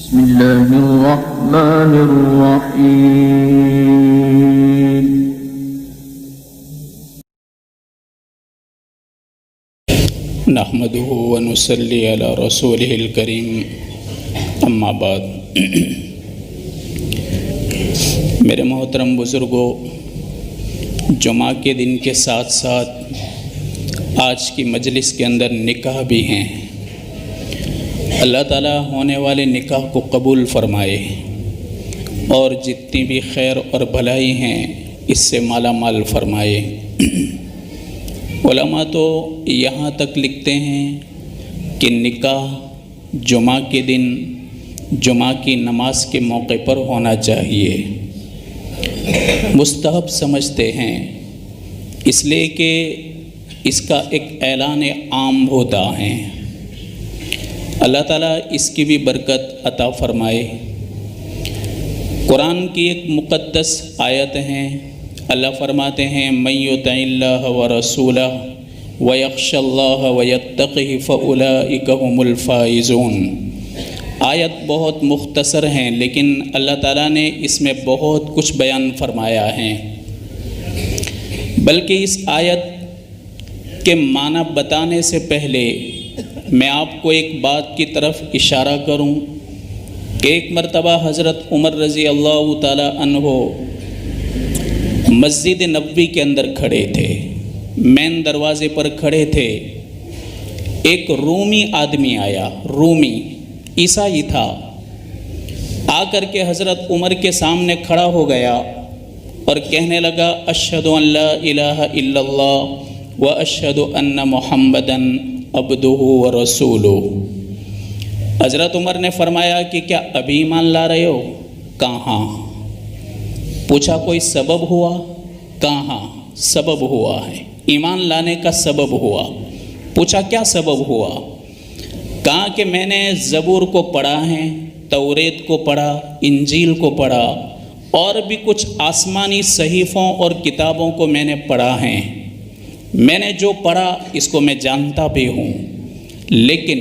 بسم الله الرحمن الرحيم نحمده ونصلي على رسوله الكريم اما بعد میرے محترم بزرگوں، جمعہ کے دن کے ساتھ ساتھ آج کی مجلس کے اندر نکاح بھی ہیں۔ اللہ تعالیٰ ہونے والے نکاح کو قبول فرمائے اور جتنی بھی خیر اور بھلائی ہیں اس سے مالا مال فرمائے۔ علماء تو یہاں تک لکھتے ہیں کہ نکاح جمعہ کے دن جمعہ کی نماز کے موقع پر ہونا چاہیے، مستحب سمجھتے ہیں، اس لیے کہ اس کا ایک اعلان عام ہوتا ہے۔ اللہ تعالیٰ اس کی بھی برکت عطا فرمائے۔ قرآن کی ایک مقدس آیت ہے، اللہ فرماتے ہیں من یطع اللہ ورسولہ ویخشی اللہ ویتقہ فاولئک هم الفائزون۔ آیت بہت مختصر ہیں لیکن اللہ تعالیٰ نے اس میں بہت کچھ بیان فرمایا ہے۔ بلکہ اس آیت کے معنی بتانے سے پہلے میں آپ کو ایک بات کی طرف اشارہ کروں کہ ایک مرتبہ حضرت عمر رضی اللہ تعالیٰ عنہ مسجد نبوی کے اندر کھڑے تھے، مین دروازے پر کھڑے تھے۔ ایک رومی آدمی آیا، رومی عیسائی تھا، آ کر کے حضرت عمر کے سامنے کھڑا ہو گیا اور کہنے لگا اشہد ان لا الہ الا اللہ واشہد ان محمدًا عبدہ ورسولہ۔ حضرت عمر نے فرمایا کہ کیا ابھی ایمان لا رہے ہو؟ کہاں؟ پوچھا کوئی سبب ہوا؟ کہاں سبب ہوا ہے، ایمان لانے کا سبب ہوا۔ پوچھا کیا سبب ہوا؟ کہا کہ میں نے زبور کو پڑھا ہے، توریت کو پڑھا، انجیل کو پڑھا اور بھی کچھ آسمانی صحیفوں اور کتابوں کو میں نے پڑھا ہے۔ میں نے جو پڑھا اس کو میں جانتا بھی ہوں، لیکن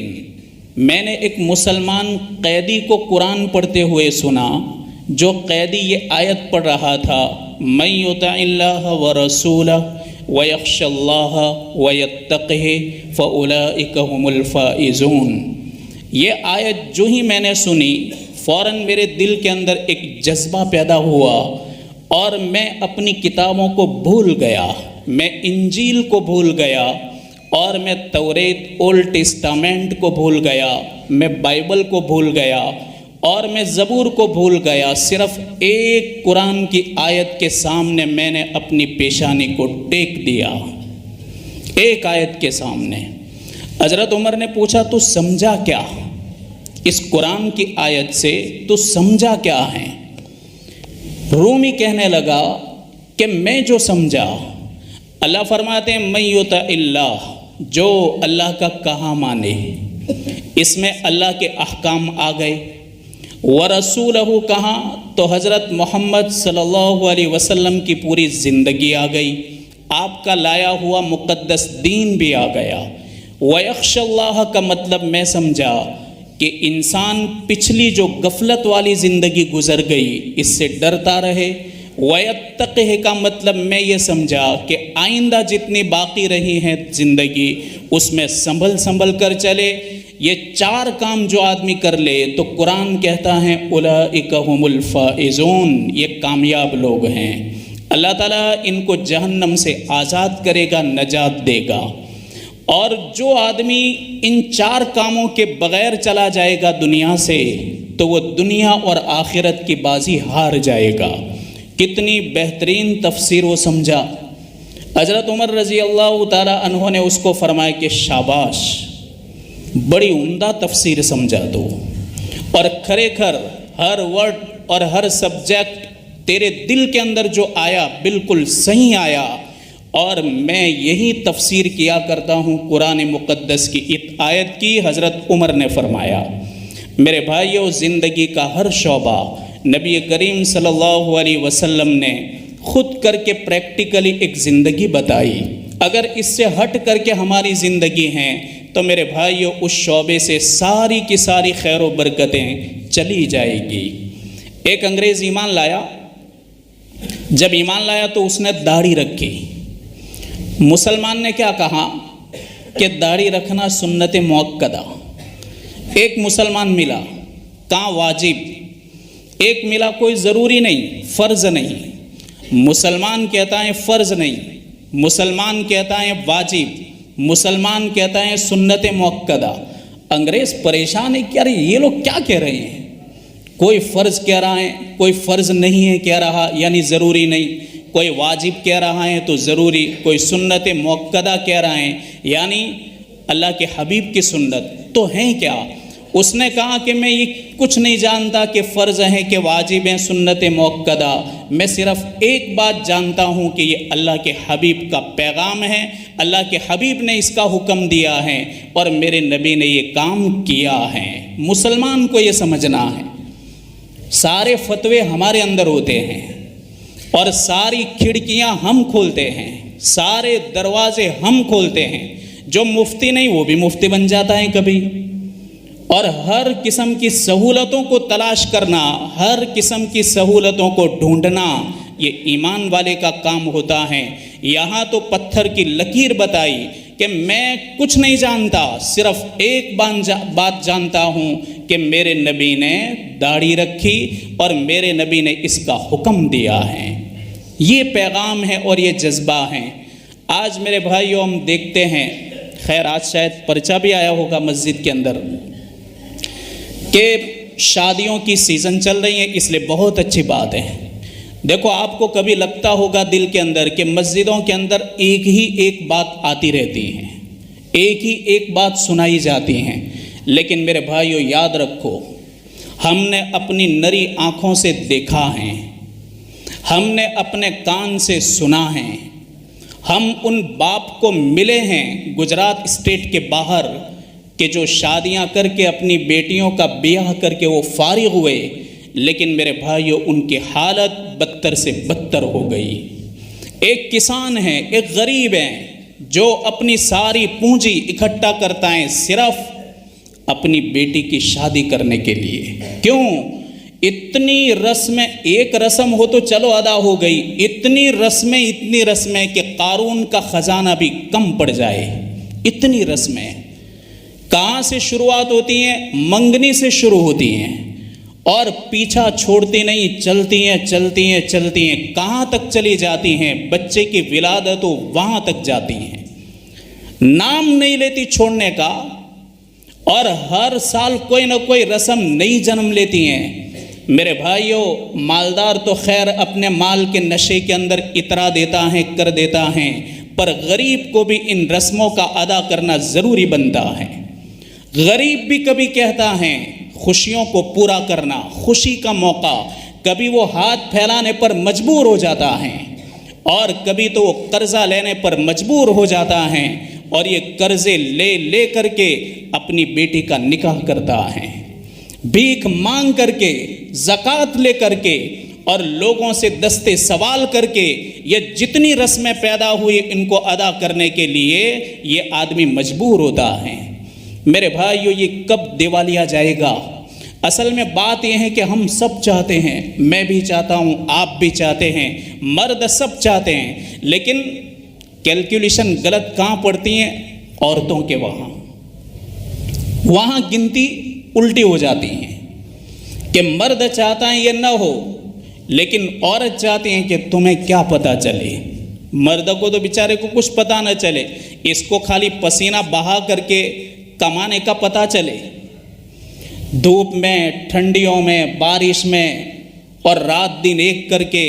میں نے ایک مسلمان قیدی کو قرآن پڑھتے ہوئے سنا، جو قیدی یہ آیت پڑھ رہا تھا من یطع اللہ ورسولہ ویخشی اللہ ویتقہ فاولئک هم الفائزون۔ یہ آیت جو ہی میں نے سنی فوراً میرے دل کے اندر ایک جذبہ پیدا ہوا اور میں اپنی کتابوں کو بھول گیا، میں انجیل کو بھول گیا اور میں توریت اولڈ ٹیسٹامنٹ کو بھول گیا، میں بائبل کو بھول گیا اور میں زبور کو بھول گیا۔ صرف ایک قرآن کی آیت کے سامنے میں نے اپنی پیشانی کو ٹیک دیا، ایک آیت کے سامنے۔ حضرت عمر نے پوچھا تو سمجھا کیا اس قرآن کی آیت سے، تو سمجھا کیا ہے؟ رومی کہنے لگا کہ میں جو سمجھا، اللہ فرماتے ہیں من یطع اللہ، جو اللہ کا کہا مانے، اس میں اللہ کے احکام آ گئے۔ ورسولہ کہا تو حضرت محمد صلی اللہ علیہ وسلم کی پوری زندگی آ گئی، آپ کا لایا ہوا مقدس دین بھی آ گیا۔ ویخشی اللہ کا مطلب میں سمجھا کہ انسان پچھلی جو غفلت والی زندگی گزر گئی اس سے ڈرتا رہے۔ ویتقہ کا مطلب میں یہ سمجھا کہ آئندہ جتنی باقی رہی ہیں زندگی اس میں سنبھل کر چلے۔ یہ چار کام جو آدمی کر لے تو قرآن کہتا ہے اولئک هم الفائزون، یہ کامیاب لوگ ہیں، اللہ تعالیٰ ان کو جہنم سے آزاد کرے گا، نجات دے گا۔ اور جو آدمی ان چار کاموں کے بغیر چلا جائے گا دنیا سے تو وہ دنیا اور آخرت کی بازی ہار جائے گا۔ کتنی بہترین تفسیر وہ سمجھا۔ حضرت عمر رضی اللہ تعالیٰ عنہ نے اس کو فرمایا کہ شاباش، بڑی عمدہ تفسیر سمجھا تو، اور کھرے کھر ہر ورڈ اور ہر سبجیکٹ تیرے دل کے اندر جو آیا بالکل صحیح آیا، اور میں یہی تفسیر کیا کرتا ہوں قرآن مقدس کی آیت کی۔ حضرت عمر نے فرمایا میرے بھائیو، زندگی کا ہر شعبہ نبی کریم صلی اللہ علیہ وسلم نے خود کر کے پریکٹیکلی ایک زندگی بتائی۔ اگر اس سے ہٹ کر کے ہماری زندگی ہیں تو میرے بھائیو اس شعبے سے ساری کی ساری خیر و برکتیں چلی جائے گی۔ ایک انگریز ایمان لایا، جب ایمان لایا تو اس نے داڑھی رکھی۔ مسلمان نے کیا کہا کہ داڑھی رکھنا سنت مؤکدہ۔ ایک مسلمان ملا، کہاں واجب، ایک ملا کوئی ضروری نہیں، فرض نہیں۔ مسلمان کہتا ہے فرض نہیں، مسلمان کہتا ہے واجب، مسلمان کہتا ہے سنت مؤکدہ۔ انگریز پریشان ہے کہ ارے یہ لوگ کیا کہہ رہے ہیں، کوئی فرض کہہ رہا ہے، کوئی فرض نہیں ہے کہہ رہا یعنی ضروری نہیں، کوئی واجب کہہ رہا ہے تو ضروری، کوئی سنت مؤکدہ کہہ رہا ہے یعنی اللہ کے حبیب کی سنت تو ہیں کیا۔ اس نے کہا کہ میں یہ کچھ نہیں جانتا کہ فرض ہیں کہ واجب ہیں سنت مؤکدہ، میں صرف ایک بات جانتا ہوں کہ یہ اللہ کے حبیب کا پیغام ہے، اللہ کے حبیب نے اس کا حکم دیا ہے اور میرے نبی نے یہ کام کیا ہے۔ مسلمان کو یہ سمجھنا ہے، سارے فتوے ہمارے اندر ہوتے ہیں اور ساری کھڑکیاں ہم کھولتے ہیں، سارے دروازے ہم کھولتے ہیں۔ جو مفتی نہیں وہ بھی مفتی بن جاتا ہے کبھی، اور ہر قسم کی سہولتوں کو تلاش کرنا، ہر قسم کی سہولتوں کو ڈھونڈنا یہ ایمان والے کا کام ہوتا ہے۔ یہاں تو پتھر کی لکیر بتائی کہ میں کچھ نہیں جانتا، صرف ایک بات جانتا ہوں کہ میرے نبی نے داڑھی رکھی اور میرے نبی نے اس کا حکم دیا ہے۔ یہ پیغام ہے اور یہ جذبہ ہے۔ آج میرے بھائیوں ہم دیکھتے ہیں، خیر آج شاید پرچہ بھی آیا ہوگا مسجد کے اندر کہ شادیوں کی سیزن چل رہی ہے، اس لیے بہت اچھی بات ہے۔ دیکھو آپ کو کبھی لگتا ہوگا دل کے اندر کہ مسجدوں کے اندر ایک بات آتی رہتی ہے، ایک بات سنائی جاتی ہیں، لیکن میرے بھائیو یاد رکھو، ہم نے اپنی نری آنکھوں سے دیکھا ہے، ہم نے اپنے کان سے سنا ہے، ہم ان باپ کو ملے ہیں گجرات اسٹیٹ کے باہر کہ جو شادیاں کر کے اپنی بیٹیوں کا بیاہ کر کے وہ فارغ ہوئے، لیکن میرے بھائیو ان کی حالت بدتر سے بدتر ہو گئی۔ ایک کسان ہے، ایک غریب ہے جو اپنی ساری پونجی اکٹھا کرتا ہے صرف اپنی بیٹی کی شادی کرنے کے لیے۔ کیوں؟ اتنی رسمیں، ایک رسم ہو تو چلو ادا ہو گئی، اتنی رسمیں کہ قارون کا خزانہ بھی کم پڑ جائے، اتنی رسمیں۔ کہاں سے شروعات ہوتی ہیں؟ منگنی سے شروع ہوتی ہیں اور پیچھا چھوڑتی نہیں، چلتی ہیں، کہاں تک چلی جاتی ہیں؟ بچے کی ولادت ہو وہاں تک جاتی ہیں، نام نہیں لیتی چھوڑنے کا، اور ہر سال کوئی نہ کوئی رسم نئی جنم لیتی ہیں۔ میرے بھائیوں مالدار تو خیر اپنے مال کے نشے کے اندر اترا دیتا ہے، کر دیتا ہے، پر غریب کو بھی ان رسموں کا ادا کرنا ضروری بنتا ہے۔ غریب بھی کبھی کہتا ہے خوشیوں کو پورا کرنا، خوشی کا موقع، کبھی وہ ہاتھ پھیلانے پر مجبور ہو جاتا ہے اور کبھی تو وہ قرضہ لینے پر مجبور ہو جاتا ہے اور یہ قرضے لے کر کے اپنی بیٹی کا نکاح کرتا ہے، بھیک مانگ کر کے، زکوٰۃ لے کر کے اور لوگوں سے دستے سوال کر کے، یہ جتنی رسمیں پیدا ہوئی ان کو ادا کرنے کے لیے یہ آدمی مجبور ہوتا ہے۔ میرے بھائیو یہ کب دیوالیہ جائے گا؟ اصل میں بات یہ ہے کہ ہم سب چاہتے ہیں، میں بھی چاہتا ہوں، آپ بھی چاہتے ہیں، مرد سب چاہتے ہیں، لیکن کیلکولیشن غلط کہاں پڑتی ہیں؟ عورتوں کے وہاں گنتی الٹی ہو جاتی ہیں کہ مرد چاہتا ہے یہ نہ ہو، لیکن عورت چاہتی ہیں کہ تمہیں کیا پتہ چلے، مرد کو تو بیچارے کو کچھ پتہ نہ چلے، اس کو خالی پسینہ بہا کر کے کمانے کا پتہ چلے، دھوپ میں، ٹھنڈیوں میں، بارش میں، اور رات دن ایک کر کے،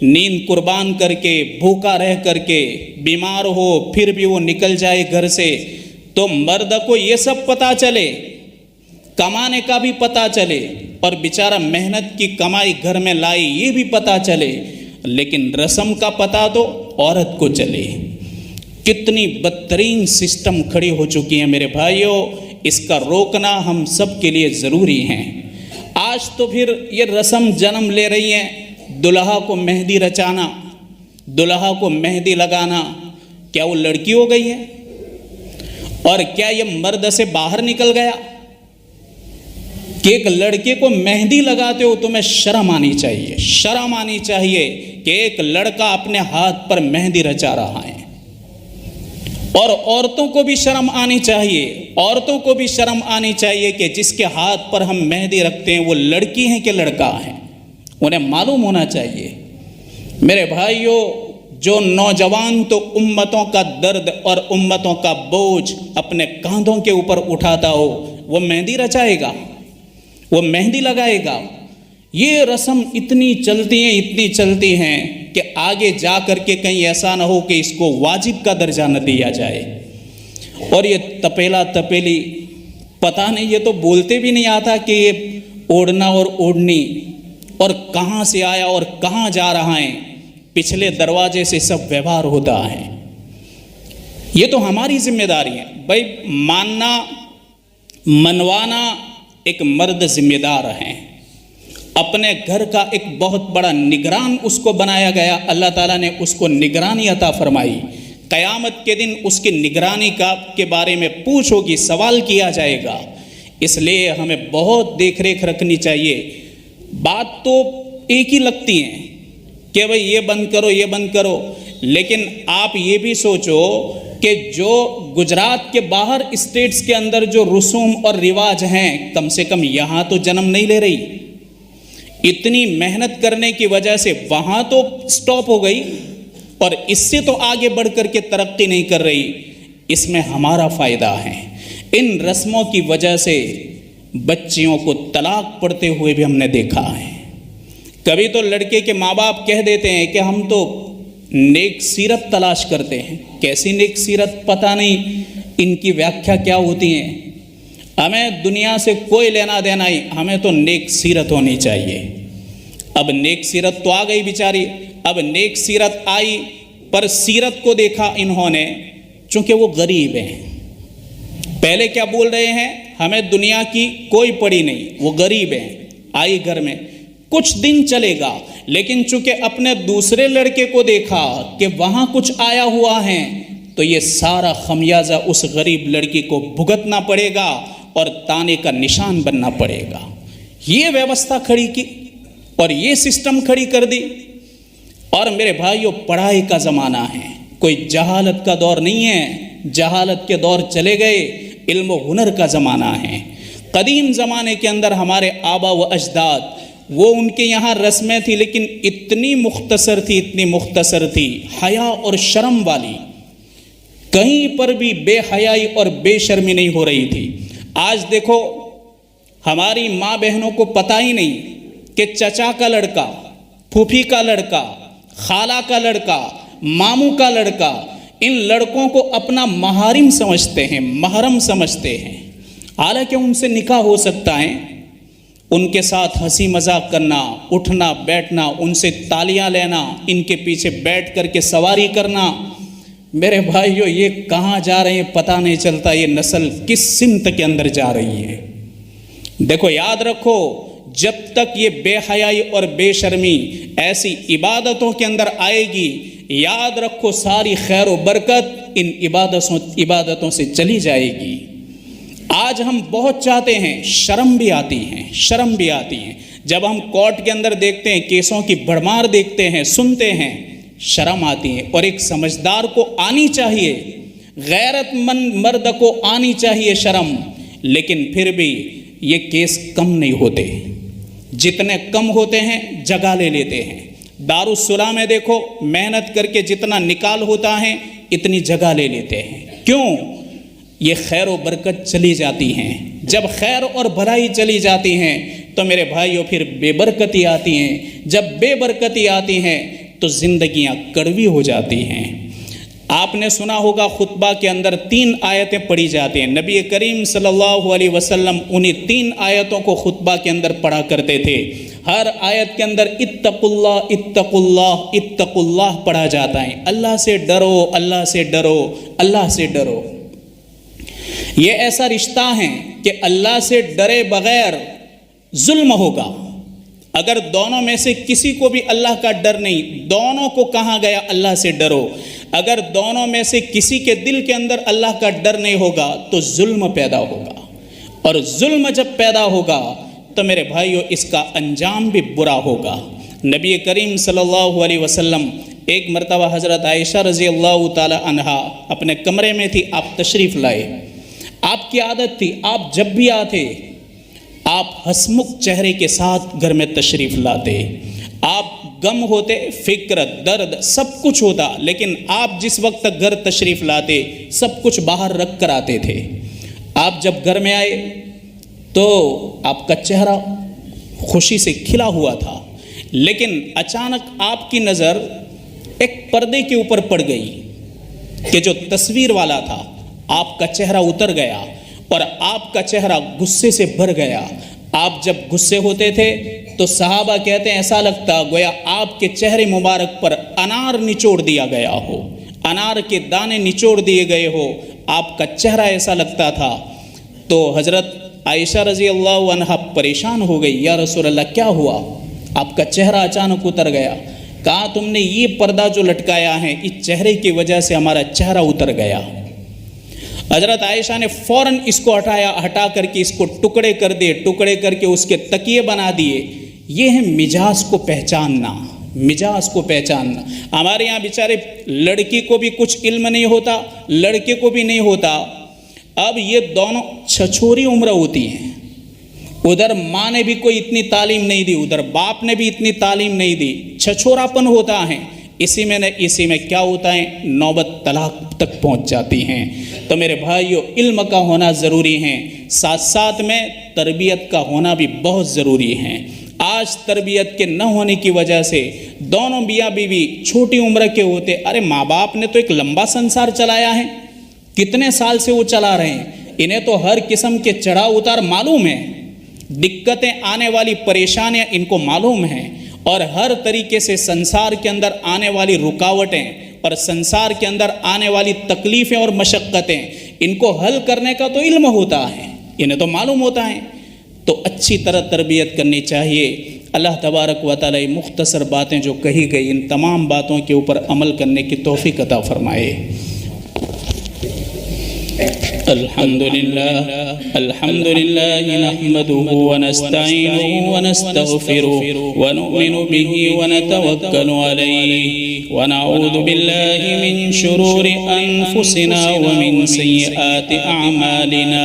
نیند قربان کر کے، بھوکا رہ کر کے، بیمار ہو پھر بھی وہ نکل جائے گھر سے، تو مرد کو یہ سب پتہ چلے، کمانے کا بھی پتہ چلے اور بیچارہ محنت کی کمائی گھر میں لائی یہ بھی پتہ چلے، لیکن رسم کا پتہ تو عورت کو چلے۔ کتنی بدترین سسٹم کھڑی ہو چکی ہیں میرے بھائیوں، اس کا روکنا ہم سب کے لیے ضروری ہے۔ آج تو پھر یہ رسم جنم لے رہی ہیں، دلہا کو مہندی رچانا، دلہا کو مہندی لگانا، کیا وہ لڑکی ہو گئی ہے؟ اور کیا یہ مرد سے باہر نکل گیا کہ ایک لڑکے کو مہندی لگاتے ہو تمہیں شرم آنی چاہیے، شرم آنی چاہیے کہ ایک لڑکا اپنے ہاتھ پر مہندی رچا رہا ہے۔ اور عورتوں کو بھی شرم آنی چاہیے، عورتوں کو بھی شرم آنی چاہیے کہ جس کے ہاتھ پر ہم مہندی رکھتے ہیں وہ لڑکی ہیں کہ لڑکا ہے، انہیں معلوم ہونا چاہیے۔ میرے بھائیوں، جو نوجوان تو امتوں کا درد اور امتوں کا بوجھ اپنے کاندھوں کے اوپر اٹھاتا ہو، وہ مہندی رچائے گا، وہ مہندی لگائے گا۔ یہ رسم اتنی چلتی ہیں کہ آگے جا کر کے کہیں ایسا نہ ہو کہ اس کو واجب کا درجہ نہ دیا جائے۔ اور یہ تپیلا تپیلی، پتہ نہیں، یہ تو بولتے بھی نہیں آتا کہ یہ اوڑھنا اور اوڑھنی اور کہاں سے آیا اور کہاں جا رہا ہے، پچھلے دروازے سے سب ویوہار ہوتا ہے۔ یہ تو ہماری ذمہ داری ہے بھائی، ماننا منوانا ایک مرد ذمہ دار ہے۔ اپنے گھر کا ایک بہت بڑا نگران اس کو بنایا گیا، اللہ تعالیٰ نے اس کو نگرانی عطا فرمائی۔ قیامت کے دن اس کی نگرانی کے بارے میں پوچھ ہوگی، سوال کیا جائے گا۔ اس لیے ہمیں بہت دیکھ ریکھ رکھنی چاہیے۔ بات تو ایک ہی لگتی ہیں کہ بھئی یہ بند کرو، یہ بند کرو، لیکن آپ یہ بھی سوچو کہ جو گجرات کے باہر اسٹیٹس کے اندر جو رسوم اور رواج ہیں، کم سے کم یہاں تو جنم نہیں لے رہی۔ اتنی محنت کرنے کی وجہ سے وہاں تو سٹاپ ہو گئی اور اس سے تو آگے بڑھ کر کے ترقی نہیں کر رہی۔ اس میں ہمارا فائدہ ہے۔ ان رسموں کی وجہ سے بچیوں کو طلاق پڑتے ہوئے بھی ہم نے دیکھا ہے۔ کبھی تو لڑکے کے ماں باپ کہہ دیتے ہیں کہ ہم تو نیک سیرت تلاش کرتے ہیں۔ کیسی نیک سیرت؟ پتہ نہیں ان کی ویاکھیا کیا ہوتی ہیں۔ ہمیں دنیا سے کوئی لینا دینا ہی، ہمیں تو نیک سیرت ہونی چاہیے۔ اب نیک سیرت تو آ گئی بیچاری، اب نیک سیرت آئی، پر سیرت کو دیکھا انہوں نے، چونکہ وہ غریب ہیں۔ پہلے کیا بول رہے ہیں؟ ہمیں دنیا کی کوئی پڑی نہیں، وہ غریب ہیں، آئی گھر میں کچھ دن چلے گا، لیکن چونکہ اپنے دوسرے لڑکے کو دیکھا کہ وہاں کچھ آیا ہوا ہے، تو یہ سارا خمیازہ اس غریب لڑکی کو بھگتنا پڑے گا اور تانے کا نشان بننا پڑے گا۔ یہ ویوستھا کھڑی کی اور یہ سسٹم کھڑی کر دی۔ اور میرے بھائیوں، پڑھائی کا زمانہ ہے، کوئی جہالت کا دور نہیں ہے، جہالت کے دور چلے گئے، علم و ہنر کا زمانہ ہے۔ قدیم زمانے کے اندر ہمارے آبا و اجداد، وہ ان کے یہاں رسمیں تھی، لیکن اتنی مختصر تھی، اتنی مختصر تھی، حیا اور شرم والی، کہیں پر بھی بے حیائی اور بے شرمی نہیں ہو رہی تھی۔ آج دیکھو، ہماری ماں بہنوں کو پتہ ہی نہیں کہ چچا کا لڑکا، پھوپھی کا لڑکا، خالہ کا لڑکا، ماموں کا لڑکا، ان لڑکوں کو اپنا محارم سمجھتے ہیں، محرم سمجھتے ہیں، حالانکہ ان سے نکاح ہو سکتا ہے۔ ان کے ساتھ ہنسی مذاق کرنا، اٹھنا بیٹھنا، ان سے تالیاں لینا، ان کے پیچھے بیٹھ کر کے سواری کرنا۔ میرے بھائیوں، یہ کہاں جا رہے ہیں پتہ نہیں چلتا، یہ نسل کس سمت کے اندر جا رہی ہے۔ دیکھو، یاد رکھو، جب تک یہ بے حیائی اور بے شرمی ایسی عبادتوں کے اندر آئے گی، یاد رکھو ساری خیر و برکت ان عبادتوں سے چلی جائے گی۔ آج ہم بہت چاہتے ہیں، شرم بھی آتی ہیں، جب ہم کورٹ کے اندر دیکھتے ہیں، کیسوں کی بھرمار دیکھتے ہیں، سنتے ہیں، شرم آتی ہے۔ اور ایک سمجھدار کو آنی چاہیے، غیرت مند مرد کو آنی چاہیے شرم، لیکن پھر بھی یہ کیس کم نہیں ہوتے، جتنے کم ہوتے ہیں جگہ لے لیتے ہیں۔ دارالسلام میں دیکھو، محنت کر کے جتنا نکال ہوتا ہے اتنی جگہ لے لیتے ہیں۔ کیوں؟ یہ خیر و برکت چلی جاتی ہیں۔ جب خیر اور بھلائی چلی جاتی ہیں تو میرے بھائیوں پھر بے برکتی آتی ہیں۔ جب بے برکتی آتی ہیں تو زندگیاں کڑوی ہو جاتی ہیں۔ آپ نے سنا ہوگا خطبہ کے اندر 3 آیتیں پڑھی جاتی ہیں۔ نبی کریم صلی اللہ علیہ وسلم انہیں 3 آیتوں کو خطبہ کے اندر پڑھا کرتے تھے۔ ہر آیت کے اندر اتقوا اللہ اتقوا اللہ اتقوا اللہ پڑھا جاتا ہے۔ اللہ سے ڈرو، اللہ سے ڈرو، اللہ سے ڈرو۔ یہ ایسا رشتہ ہے کہ اللہ سے ڈرے بغیر ظلم ہوگا۔ اگر دونوں میں سے کسی کو بھی اللہ کا ڈر نہیں، دونوں کو کہا گیا اللہ سے ڈرو۔ اگر دونوں میں سے کسی کے دل کے اندر اللہ کا ڈر نہیں ہوگا تو ظلم پیدا ہوگا، اور ظلم جب پیدا ہوگا تو میرے بھائیو اس کا انجام بھی برا ہوگا۔ نبی کریم صلی اللہ علیہ وسلم ایک مرتبہ حضرت عائشہ رضی اللہ تعالی عنہا اپنے کمرے میں تھی، آپ تشریف لائے۔ آپ کی عادت تھی آپ جب بھی آتے آپ ہسمکھ چہرے کے ساتھ گھر میں تشریف لاتے۔ آپ غم ہوتے، فکر، درد سب کچھ ہوتا، لیکن آپ جس وقت تک گھر تشریف لاتے سب کچھ باہر رکھ کر آتے تھے۔ آپ جب گھر میں آئے تو آپ کا چہرہ خوشی سے کھلا ہوا تھا، لیکن اچانک آپ کی نظر ایک پردے کے اوپر پڑ گئی کہ جو تصویر والا تھا، آپ کا چہرہ اتر گیا اور آپ کا چہرہ غصے سے بھر گیا۔ آپ جب غصے ہوتے تھے تو صحابہ کہتے ہیں ایسا لگتا گویا آپ کے چہرے مبارک پر انار نچوڑ دیا گیا ہو، انار کے دانے نچوڑ دیے گئے ہو، آپ کا چہرہ ایسا لگتا تھا۔ تو حضرت عائشہ رضی اللہ عنہا پریشان ہو گئی، یا رسول اللہ کیا ہوا؟ آپ کا چہرہ اچانک اتر گیا۔ کہا تم نے یہ پردہ جو لٹکایا ہے اس چہرے کی وجہ سے ہمارا چہرہ اتر گیا۔ حضرت عائشہ نے فوراً اس کو ہٹا کر کے اس کو ٹکڑے کر دیے، ٹکڑے کر کے اس کے تکیے بنا دیے۔ یہ ہے مجاز کو پہچاننا، مجاز کو پہچاننا۔ ہمارے یہاں بیچارے لڑکی کو بھی کچھ علم نہیں ہوتا، لڑکے کو بھی نہیں ہوتا۔ اب یہ دونوں چھچوری عمر ہوتی ہیں، ادھر ماں نے بھی کوئی اتنی تعلیم نہیں دی، ادھر باپ نے بھی اتنی تعلیم نہیں دی، چھچوراپن ہوتا ہے۔ اسی میں کیا ہوتا ہے، نوبت طلاق تک پہنچ جاتی ہیں۔ تو میرے بھائیو علم کا ہونا ضروری ہے، ساتھ ساتھ میں تربیت کا ہونا بھی بہت ضروری ہے۔ آج تربیت کے نہ ہونے کی وجہ سے دونوں میاں بیوی چھوٹی عمر کے ہوتے، ارے ماں باپ نے تو ایک لمبا سنسار چلایا ہے، کتنے سال سے وہ چلا رہے ہیں، انہیں تو ہر قسم کے چڑھاؤ اتار معلوم ہے، دقتیں آنے والی پریشانیاں ان کو معلوم ہیں، اور ہر طریقے سے سنسار کے اندر آنے والی رکاوٹیں اور سنسار کے اندر آنے والی تکلیفیں اور مشقتیں ان کو حل کرنے کا تو علم ہوتا ہے، انہیں تو معلوم ہوتا ہے۔ تو اچھی طرح تربیت کرنی چاہیے۔ اللہ تبارک و تعالی مختصر باتیں جو کہی گئی ان تمام باتوں کے اوپر عمل کرنے کی توفیق عطا فرمائے۔ الحمد لله نحمده ونستعينه ونستغفره ونؤمن به ونتوكل عليه ونعوذ بالله من شرور أنفسنا ومن سيئات أعمالنا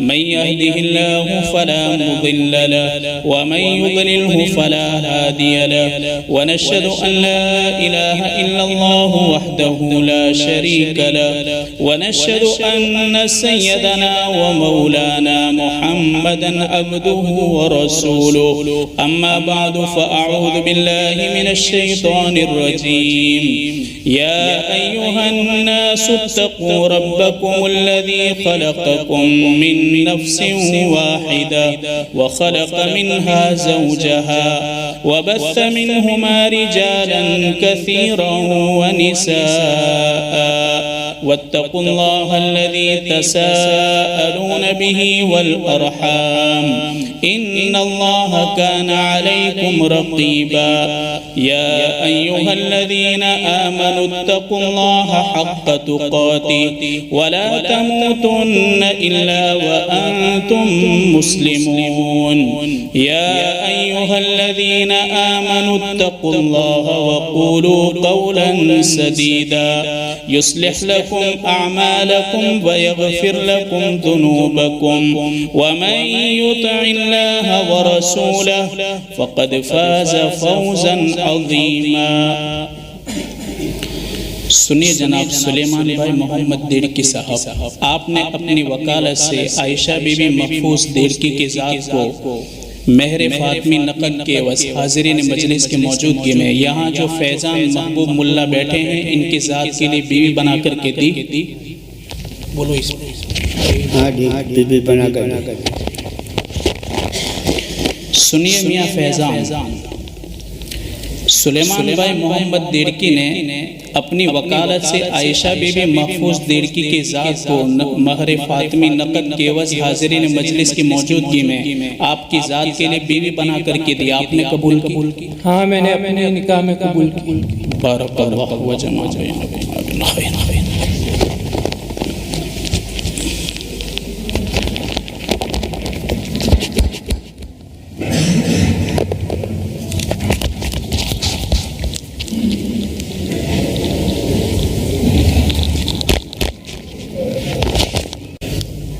من يهده الله فلا مضل له ومن يضلله فلا هادي له ونشهد أن لا إله إلا الله وحده لا شريك له ونشهد أن سيدنا ومولانا محمدا عبده ورسوله أما بعد فأعوذ بالله من الشيطان الرجيم يا أيها الناس اتقوا ربكم الذي خلقكم من نفس واحدة وخلق منها زوجها وبث منهما رجالا كثيرا ونساء واتقوا الله الذي تساءلون به والأرحام إن الله كان عليكم رقيبا يا أيها الذين آمنوا اتقوا الله حق تقاته ولا تموتن إلا وأنتم مسلمون يا أيها الذين آمنوا اتقوا الله وقولوا قولا سديدا يصلح لكم أعمالكم ويغفر لكم ذنوبكم ومن يطع الله ورسوله فقد فاز فوزا عظيما۔ سنیے جناب سلیمان بھائی محمد دیڑکی صاحب، آپ نے اپنی وکالت سے عائشہ بی بی محفوظ دیڑکی کی ذات کو مہر فاطمی نقد کے حاضرین مجلس کی موجودگی میں یہاں جو فیضان محبوب ملا بیٹھے ہیں ان کی ذات کے لیے بیوی بنا کر کے دی، بولو اس بیوی بنا کر سنیے میاں فیضان سلیمان بھائی محمد دیڑکی نے اپنی وکالت سے عائشہ بی بی محفوظ دیڑکی کی ذات کو مہر فاطمی نقد کے عوض حاضرین مجلس کی موجودگی میں آپ کی ذات کے لیے بیوی بنا کر کے دی، آپ نے قبول کی؟ ہاں میں نے اپنے نکاح میں قبول کی۔ بارک اللہ و جمع بینکم۔ خیر خیر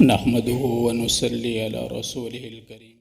نحمده ونصلي على رسوله الكريم